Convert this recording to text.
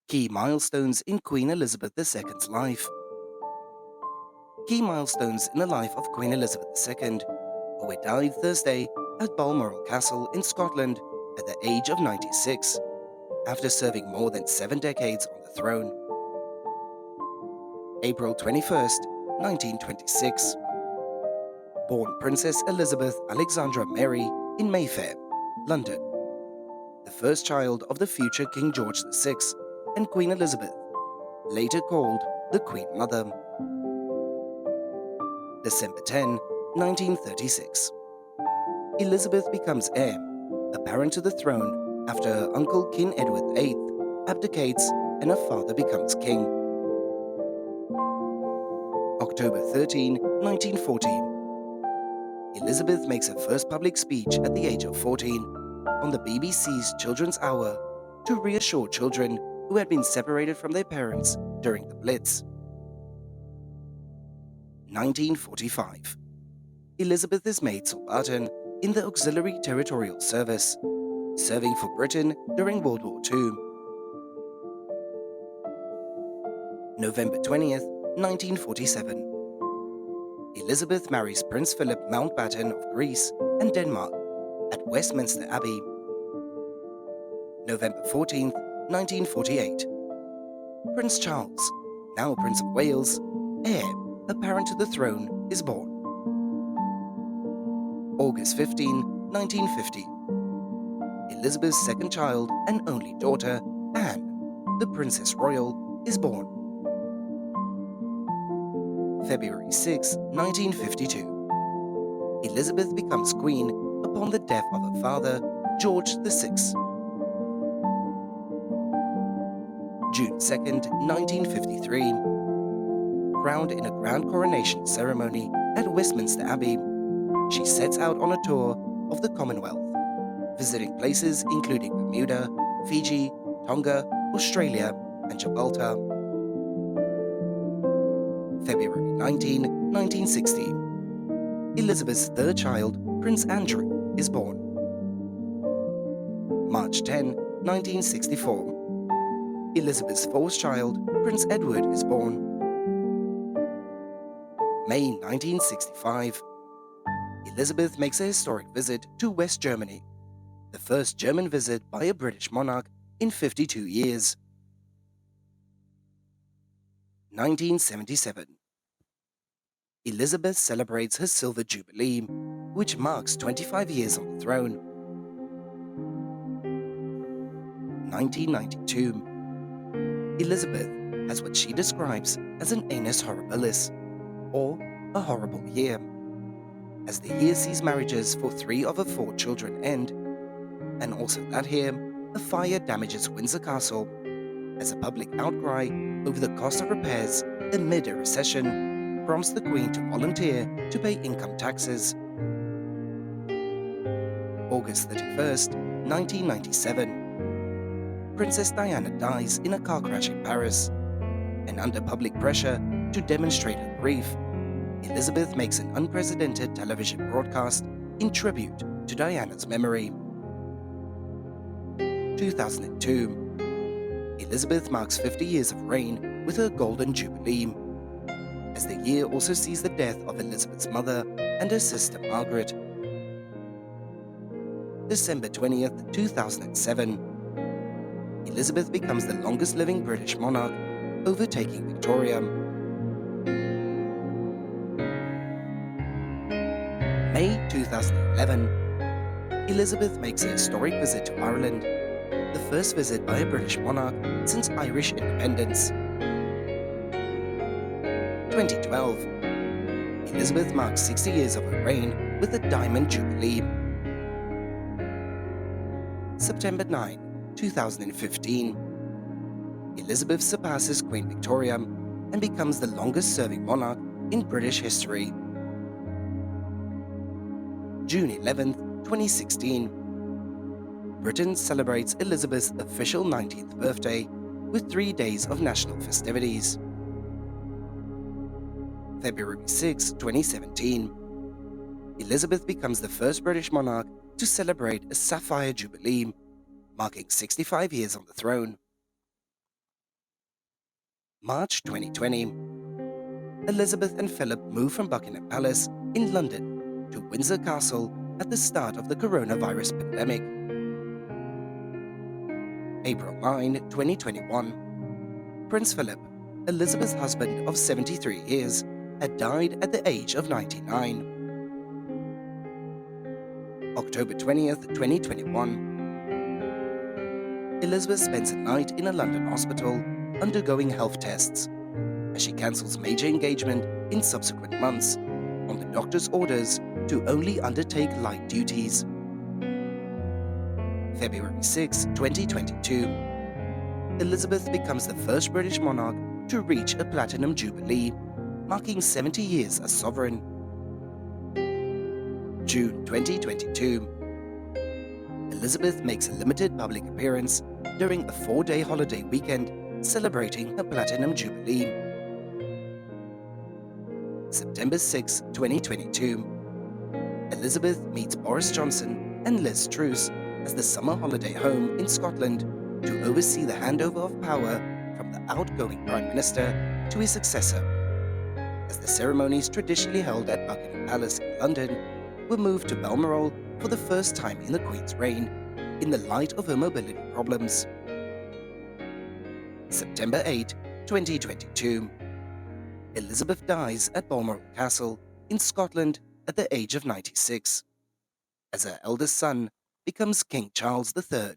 Key milestones in Queen Elizabeth II's life. Key milestones in the life of Queen Elizabeth II, who had died Thursday at Balmoral Castle in Scotland at the age of 96, after serving more than 7 decades on the throne. April 21st, 1926. Born Princess Elizabeth Alexandra Mary in Mayfair, London. The first child of the future King George VI and Queen Elizabeth, later called the Queen Mother. December 10, 1936. Elizabeth becomes heir, apparent to the throne after her uncle King Edward VIII abdicates and her father becomes king. October 13, 1940. Elizabeth makes her first public speech at the age of 14 on the BBC's Children's Hour to reassure children who had been separated from their parents during the Blitz. 1945. Elizabeth is made subaltern in the Auxiliary Territorial Service, serving for Britain during World War II. November 20th, 1947. Elizabeth marries Prince Philip Mountbatten of Greece and Denmark at Westminster Abbey. November 14th, 1948. Prince Charles, now Prince of Wales, heir apparent to the throne, is born. August 15, 1950. Elizabeth's second child and only daughter, Anne, the Princess Royal, is born. February 6, 1952. Elizabeth becomes queen upon the death of her father, George VI. June 2, 1953. Crowned in a grand coronation ceremony at Westminster Abbey, she sets out on a tour of the Commonwealth, visiting places including Bermuda, Fiji, Tonga, Australia, and Gibraltar. February 19, 1960. Elizabeth's third child, Prince Andrew, is born. March 10, 1964. Elizabeth's fourth child, Prince Edward, is born. May 1965. Elizabeth makes a historic visit to West Germany, the first German visit by a British monarch in 52 years. 1977. Elizabeth celebrates her Silver Jubilee, which marks 25 years on the throne. 1992. Elizabeth has what she describes as an annus horribilis, or a horrible year, as the year sees marriages for 3 of her 4 children end, and also that year a fire damages Windsor Castle, as a public outcry over the cost of repairs amid a recession prompts the Queen to volunteer to pay income taxes. August 31st, 1997. Princess Diana dies in a car crash in Paris, and under public pressure to demonstrate her grief, Elizabeth makes an unprecedented television broadcast in tribute to Diana's memory. 2002. Elizabeth marks 50 years of reign with her Golden Jubilee, as the year also sees the death of Elizabeth's mother and her sister Margaret. December 20th, 2007. Elizabeth becomes the longest living British monarch, overtaking Victoria. May 2011. Elizabeth makes a historic visit to Ireland, the first visit by a British monarch since Irish independence. 2012. Elizabeth marks 60 years of her reign with the Diamond Jubilee. September 9, 2015. Elizabeth surpasses Queen Victoria and becomes the longest-serving monarch in British history. June 11, 2016. Britain celebrates Elizabeth's official 90th birthday with 3 days of national festivities. February 6, 2017. Elizabeth becomes the first British monarch to celebrate a Sapphire Jubilee, marking 65 years on the throne. March 2020. Elizabeth and Philip move from Buckingham Palace in London to Windsor Castle at the start of the coronavirus pandemic. April 9, 2021. Prince Philip, Elizabeth's husband of 73 years, had died at the age of 99. October 20th, 2021. Elizabeth spends a night in a London hospital undergoing health tests as she cancels major engagement in subsequent months on the doctor's orders to only undertake light duties. February 6, 2022. Elizabeth becomes the first British monarch to reach a platinum jubilee, marking 70 years as sovereign. June 2022. Elizabeth makes a limited public appearance during a 4-day holiday weekend celebrating her platinum jubilee. September 6, 2022. Elizabeth meets Boris Johnson and Liz Truss as the summer holiday home in Scotland to oversee the handover of power from the outgoing Prime Minister to his successor, as the ceremonies traditionally held at Buckingham Palace in London were moved to Balmoral for the first time in the Queen's reign, in the light of her mobility problems. September 8, 2022. Elizabeth dies at Balmoral Castle in Scotland at the age of 96, as her eldest son becomes King Charles III.